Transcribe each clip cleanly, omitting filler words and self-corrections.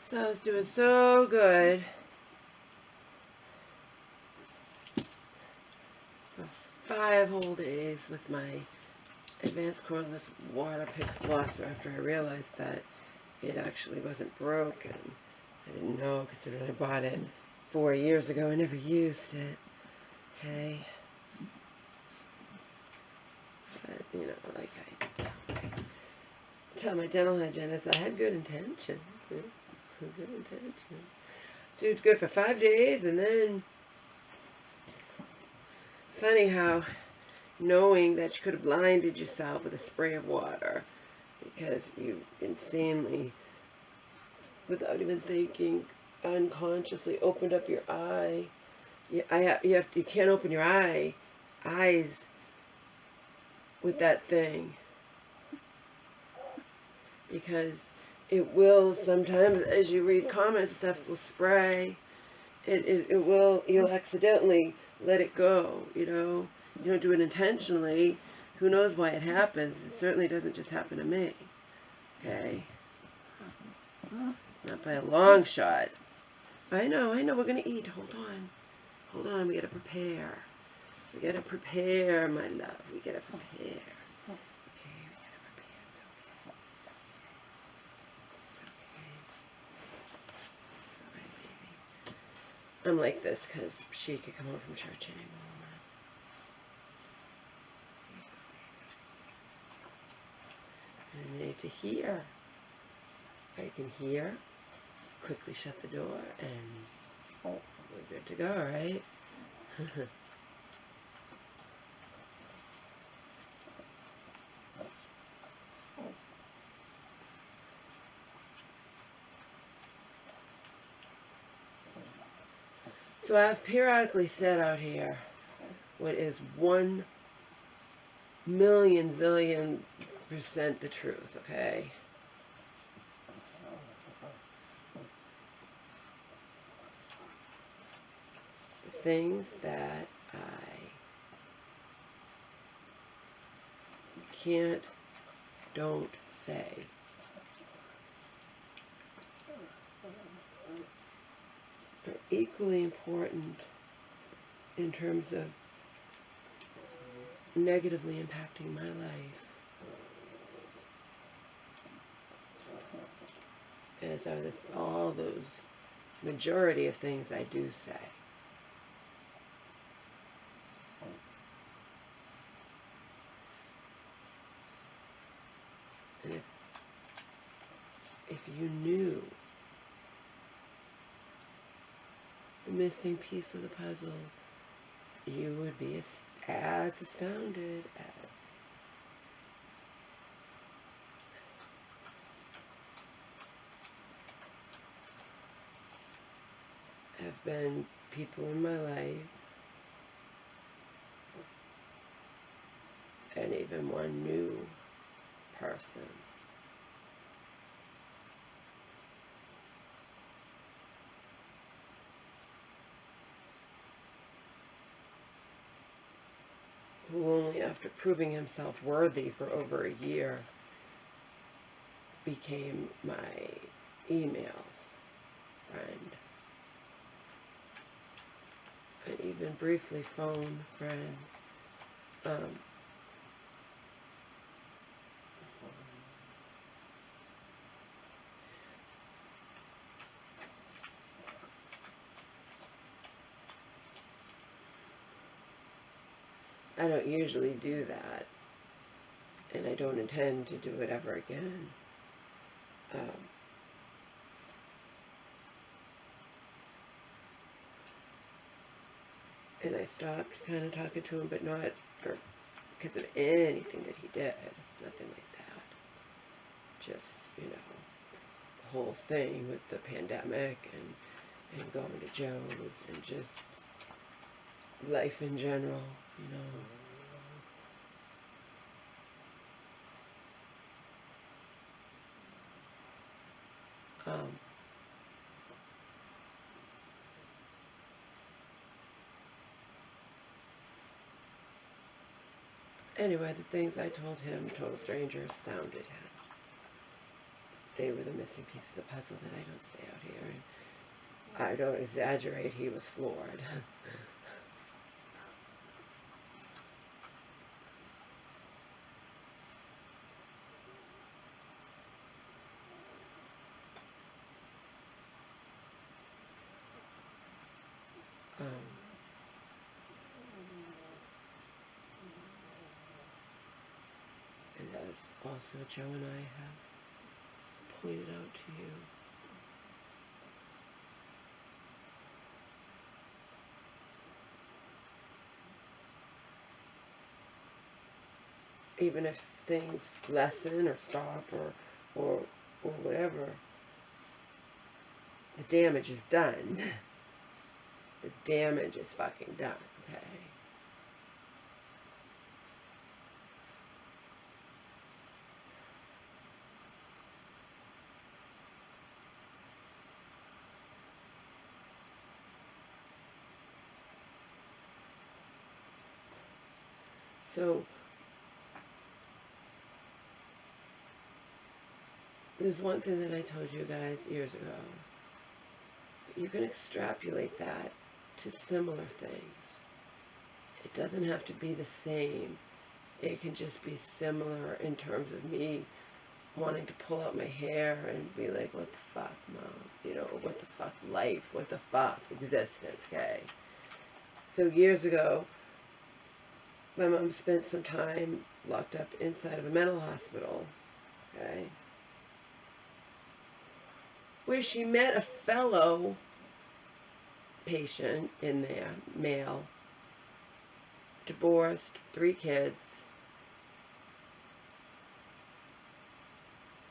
So I was doing so good for 5 whole days with my advanced cordless water pick flosser after I realized that it actually wasn't broken. I didn't know, considering I bought it 4 years ago. I never used it. Okay. But, you know, like I tell my dental hygienist, I had good intentions. Good intentions. Did good for 5 days, and then funny how knowing that you could have blinded yourself with a spray of water because you insanely, without even thinking, unconsciously opened up your eye. You can't open your eyes with that thing because it will sometimes, as you read comments, stuff will spray. It will, you'll accidentally let it go, you know. You don't do it intentionally. Who knows why it happens? It certainly doesn't just happen to me. Okay? Not by a long shot. I know, we're gonna eat. Hold on, we gotta prepare. We gotta prepare, my love. We gotta prepare. Okay, we gotta prepare. It's okay. It's okay. It's alright, baby. I'm like this because she could come home from church anymore. I need to hear. I can hear. Quickly shut the door and we're good to go, right? So I've periodically said out here what is 1 million zillion % the truth, okay? The things that I don't say are equally important in terms of negatively impacting my life as are all those majority of things I do say. And if you knew the missing piece of the puzzle, you would be as astounded as have been people in my life, and even one new person. Who only after proving himself worthy for over a year became my email friend. And even briefly phone friend. I don't usually do that, and I don't intend to do it ever again. And I stopped kind of talking to him, but not because of anything that he did, nothing like that. Just, you know, the whole thing with the pandemic and going to Joe's and just life in general, you know. Anyway, the things I told him, total stranger, astounded him. they were the missing piece of the puzzle that I don't say out here. And I don't exaggerate, he was floored. And as also Joe and I have pointed out to you, even if things lessen or stop or whatever, the damage is done. The damage is fucking done, okay? So there's one thing that I told you guys years ago. You can extrapolate that to similar things. It doesn't have to be the same. It can just be similar in terms of me wanting to pull out my hair and be like, what the fuck, Mom? You know, what the fuck life? What the fuck existence, okay? So years ago, my mom spent some time locked up inside of a mental hospital, okay? Where she met a fellow patient in there, male, divorced, 3 kids,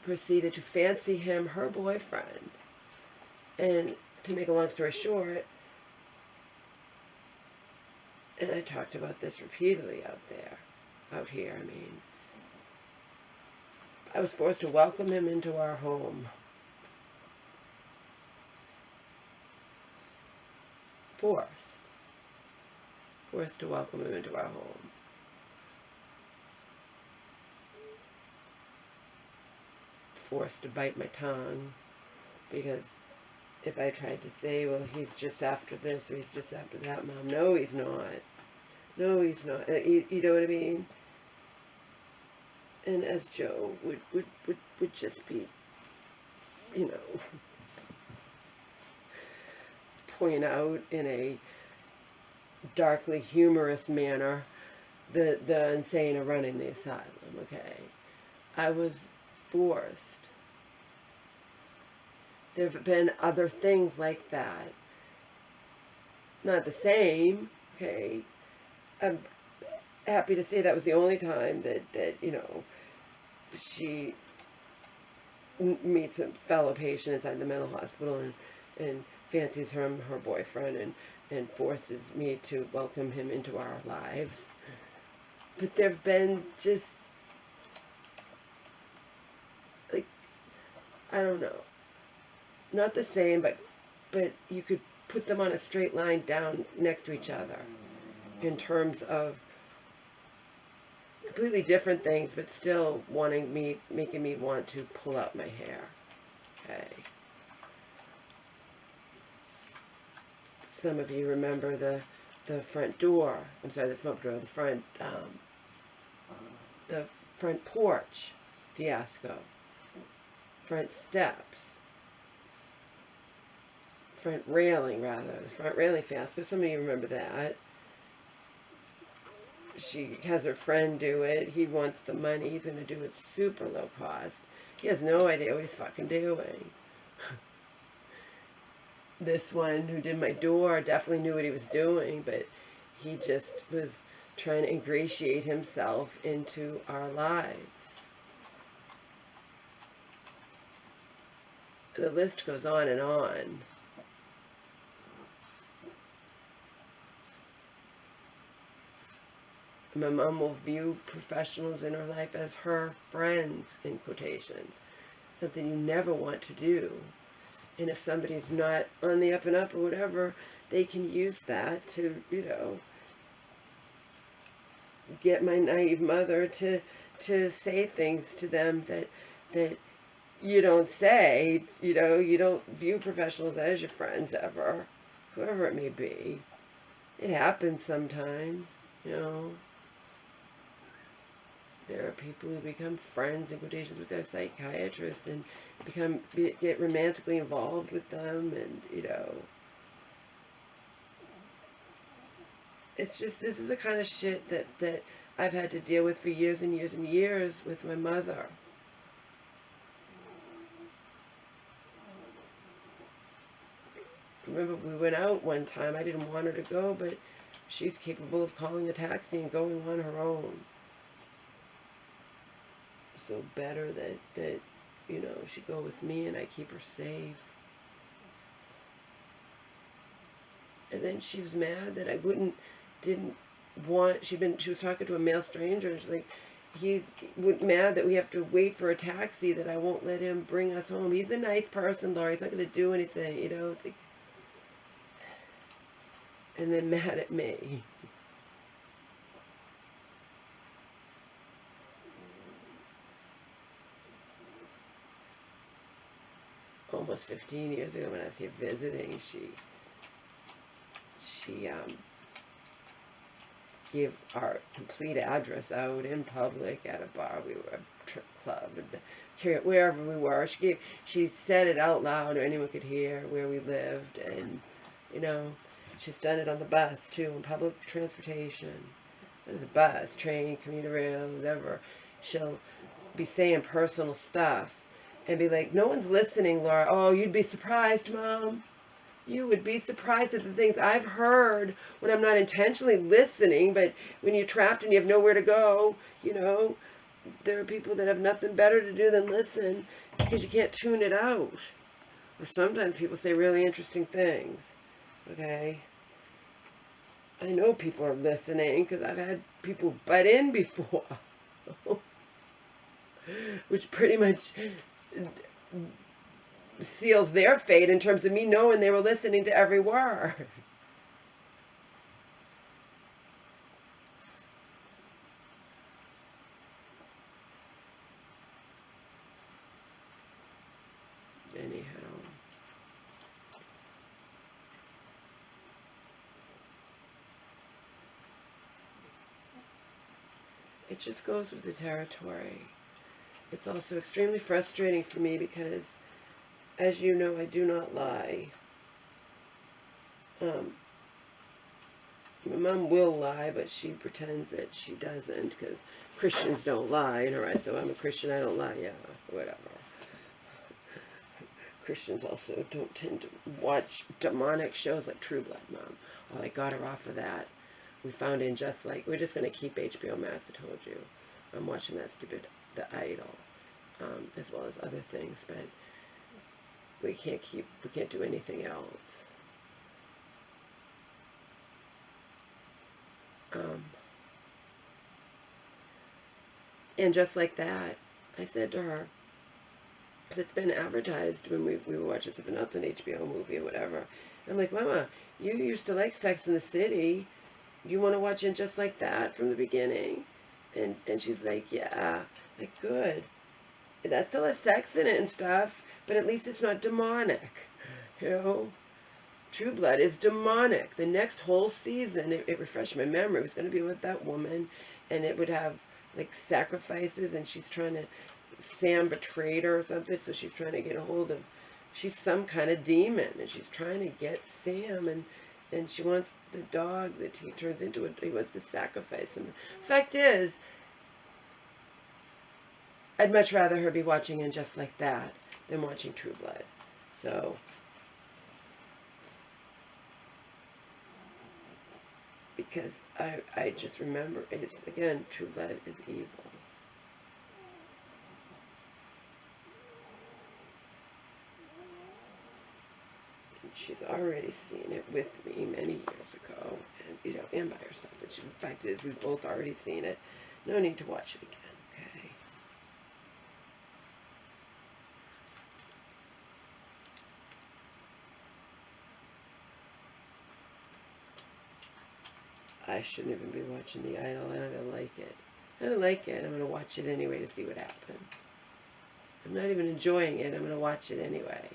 proceeded to fancy him her boyfriend. And to make a long story short, and I talked about this repeatedly out here, I mean, I was forced to welcome him into our home. Forced to welcome him into our home. Forced to bite my tongue, because if I tried to say, well, he's just after this or he's just after that, Mom, no, he's not. No, he's not. You know what I mean? And as Joe would just be, you know, point out in a darkly humorous manner, the insane are running the asylum, okay? I was forced. There have been other things like that. Not the same, okay? I'm happy to say that was the only time that you know, she meets a fellow patient inside the mental hospital and fancies her boyfriend and forces me to welcome him into our lives. But there have been just, like, I don't know, not the same, but you could put them on a straight line down next to each other in terms of completely different things, but still making me want to pull out my hair. Okay. Some of you remember the front door. I'm sorry, the front door, the front porch fiasco, front steps, front railing fiasco. Some of you remember that. She has her friend do it. He wants the money. He's going to do it super low cost. He has no idea what he's fucking doing. This one who did my door definitely knew what he was doing, but he just was trying to ingratiate himself into our lives. The list goes on and on. My mom will view professionals in her life as her friends, in quotations. Something you never want to do. And if somebody's not on the up and up or whatever, they can use that to, you know, get my naive mother to say things to them that you don't say, you don't view professionals as your friends ever, whoever it may be. It happens sometimes. There are people who become friends in quotations with their psychiatrist and get romantically involved with them, and it's just, this is the kind of shit that I've had to deal with for years and years and years with my mother. Remember, we went out one time. I didn't want her to go, but she's capable of calling a taxi and going on her own. So better that she go with me and I keep her safe. And then she was mad that I didn't want. She was talking to a male stranger, and she's like, he's mad that we have to wait for a taxi, that I won't let him bring us home. He's a nice person, Laura. He's not going to do anything. It's like, and then mad at me. Almost 15 years ago, when I was here visiting, she gave our complete address out in public at a bar. We were a trip club, and wherever we were, she said it out loud, or anyone could hear where we lived. And she's done it on the bus too, on public transportation. What is a bus, train, commuter rail, whatever? She'll be saying personal stuff and be like, no one's listening, Laura. Oh, you'd be surprised, Mom. You would be surprised at the things I've heard when I'm not intentionally listening, but when you're trapped and you have nowhere to go, there are people that have nothing better to do than listen because you can't tune it out. Or sometimes people say really interesting things, okay? I know people are listening because I've had people butt in before, which pretty much seals their fate in terms of me knowing they were listening to every word. Anyhow, it just goes with the territory. It's also extremely frustrating for me because, as you know, I do not lie. My mom will lie, but she pretends that she doesn't, because Christians don't lie in her eyes. So I'm a Christian, I don't lie, yeah, whatever. Christians also don't tend to watch demonic shows like True Blood, Mom. Oh, I got her off of that. We found in just like, we're just going to keep HBO Max, I told you. I'm watching that stupid The Idol, as well as other things, but we can't do anything else. And just like that, I said to her, because it's been advertised when we were watching something else, an HBO movie or whatever. And I'm like, Mama, you used to like Sex in the City. You want to watch it just like that from the beginning? And she's like, yeah. Like, good. That still has sex in it and stuff, but at least it's not demonic. True Blood is demonic. The next whole season, it refreshed my memory. It was going to be with that woman, and it would have like sacrifices, and Sam betrayed her or something, so she's trying to get a hold of, she's some kind of demon, and she's trying to get Sam, and she wants the dog that he turns into, he wants to sacrifice him. Fact is, I'd much rather her be watching And Just Like That than watching True Blood. So, because I just remember, again, True Blood is evil. And she's already seen it with me many years ago, and by herself. But the fact is, we've both already seen it. No need to watch it again, okay? I shouldn't even be watching The Idol. I don't like it. I don't like it. I'm going to watch it anyway to see what happens. I'm not even enjoying it. I'm going to watch it anyway.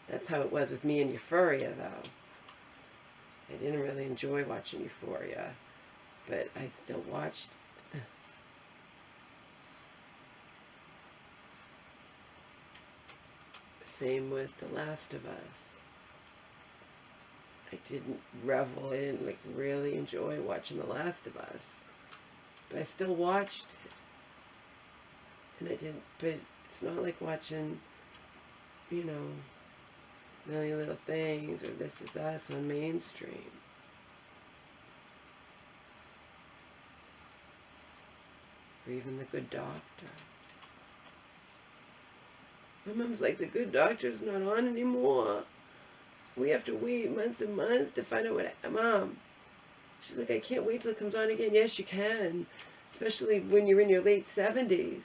That's how it was with me and Euphoria, though. I didn't really enjoy watching Euphoria, but I still watched. Same with The Last of Us. I didn't revel, I didn't like really enjoy watching The Last of Us, but I still watched it. And I didn't, but it's not like watching, you know, Million Little Things or This Is Us on mainstream. Or even The Good Doctor. My mom's like, The Good Doctor's not on anymore. We have to wait months and months to find out what... Mom, she's like, I can't wait till it comes on again. Yes, you can. Especially when you're in your late 70s.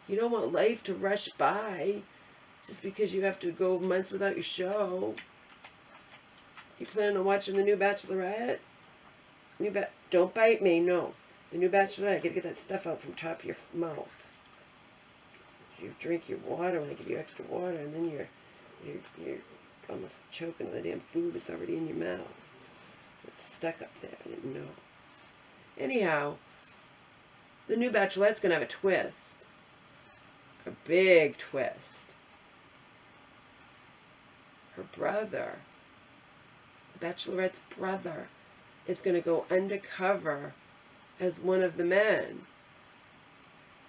You don't want life to rush by just because you have to go months without your show. You planning on watching the new Bachelorette? Don't bite me, no. The new Bachelorette, I gotta get that stuff out from top of your mouth. You drink your water when I give you extra water, and then you're almost choking on the damn food that's already in your mouth. It's stuck up there. I didn't know. Anyhow, the new Bachelorette's gonna have a twist. A big twist. Her brother, the Bachelorette's brother, is gonna go undercover as one of the men.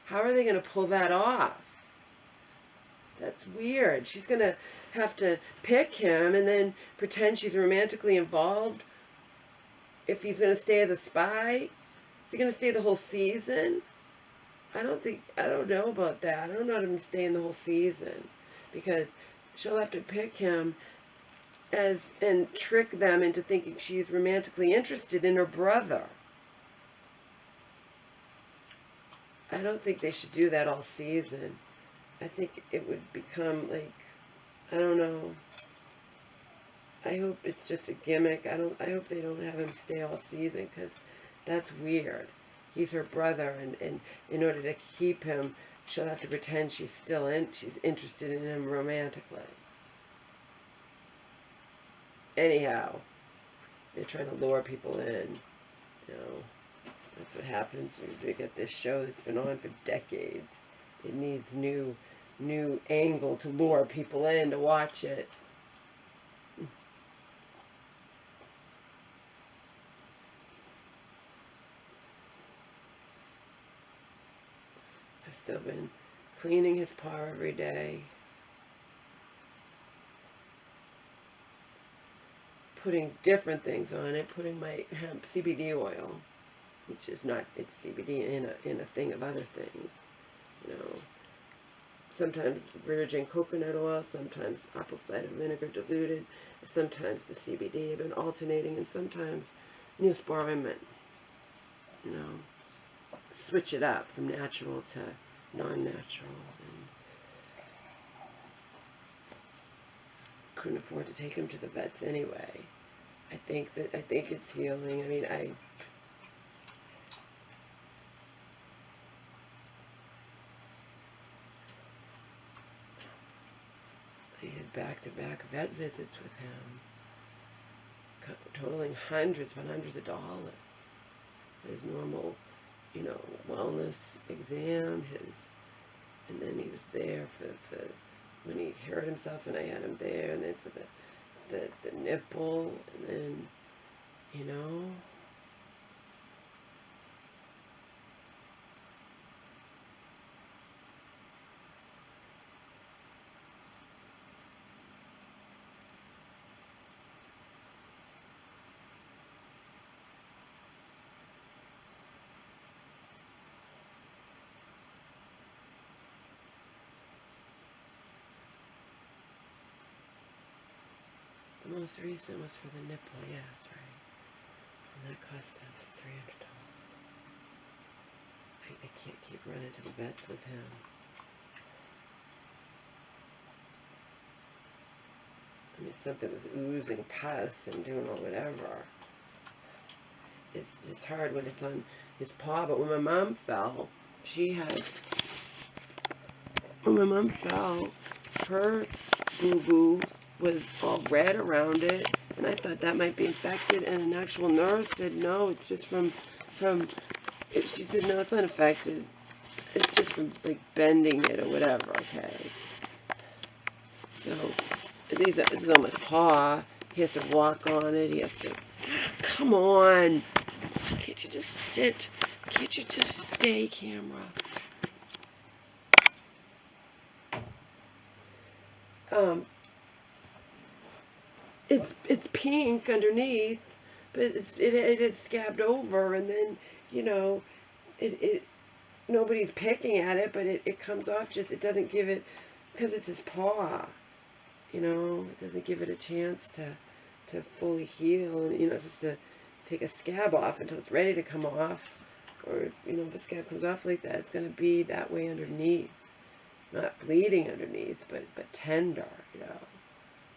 How are they gonna pull that off? That's weird. She's going to have to pick him and then pretend she's romantically involved if he's going to stay as a spy. Is he going to stay the whole season? I don't know about that. I don't know him staying the whole season because she'll have to pick him and trick them into thinking she's romantically interested in her brother. I don't think they should do that all season. I think it would become like, I don't know. I hope it's just a gimmick. I hope they don't have him stay all season because that's weird. He's her brother, and in order to keep him, she'll have to pretend she's interested in him romantically. Anyhow, they're trying to lure people in. You know, that's what happens when you get this show that's been on for decades. It needs new angle to lure people in to watch it. I've still been cleaning his paw every day, putting different things on it, putting my hemp CBD oil, which is not, it's CBD in a thing of other things, you know. Sometimes virgin coconut oil, sometimes apple cider vinegar diluted, sometimes the CBD. I've been alternating, and sometimes Neosporin, you know, switch it up from natural to non-natural. And couldn't afford to take him to the vets anyway. I think it's healing. I mean, I had back-to-back vet visits with him, totaling hundreds upon hundreds of dollars. His normal, you know, wellness exam, and then he was there for when he hurt himself, and I had him there, and then for the nipple, and then, you know. The most recent was for the nipple, yeah, that's right. And that cost him $300. I can't keep running to the vets with him. I mean, something was oozing pus and doing or whatever. It's just hard when it's on his paw. But when my mom fell, she had when my mom fell, her boo-boo was all red around it, and I thought that might be infected, and an actual nurse said, no, it's just from she said, no, it's not infected. It's just from, like, bending it or whatever, okay? So, this is almost paw. He has to walk on it. He has to, come on. Can't you just sit? Can't you just stay, camera? It's pink underneath, but it had scabbed over, and then, you know, nobody's picking at it, but it comes off just, it doesn't give it, because it's his paw, you know, it doesn't give it a chance to fully heal, and, you know, it's just to take a scab off until it's ready to come off, or, you know, if the scab comes off like that, it's going to be that way underneath, not bleeding underneath, but tender, you know.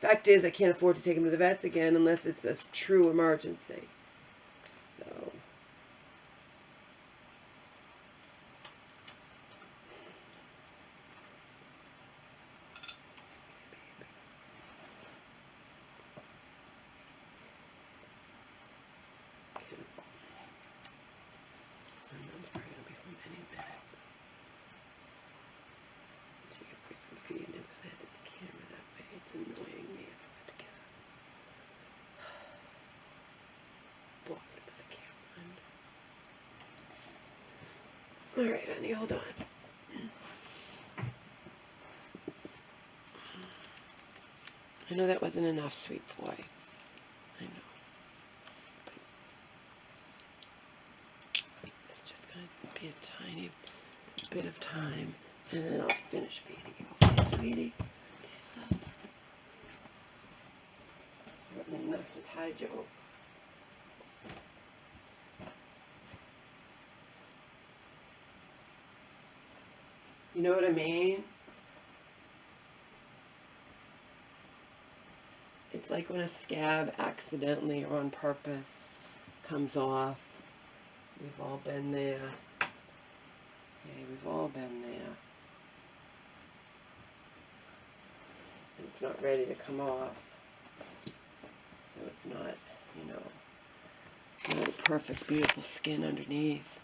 Fact is, I can't afford to take him to the vets again unless it's a true emergency. So, I'm probably going to be home any minute. Take a break from feeding him because I had this camera that way. It's annoying me. I forgot to get it. Boy, I'm going to put the camera on. Alright, honey, hold on. I know that wasn't enough, sweet boy. I know. It's just going to be a tiny bit of time, and then I'll finish feeding you. Okay, sweetie? Okay, love. Certainly enough to tide you over. You know what I mean? It's like when a scab accidentally or on purpose comes off. We've all been there. Okay, we've all been there. And it's not ready to come off. So it's not, you know, not a perfect, beautiful skin underneath.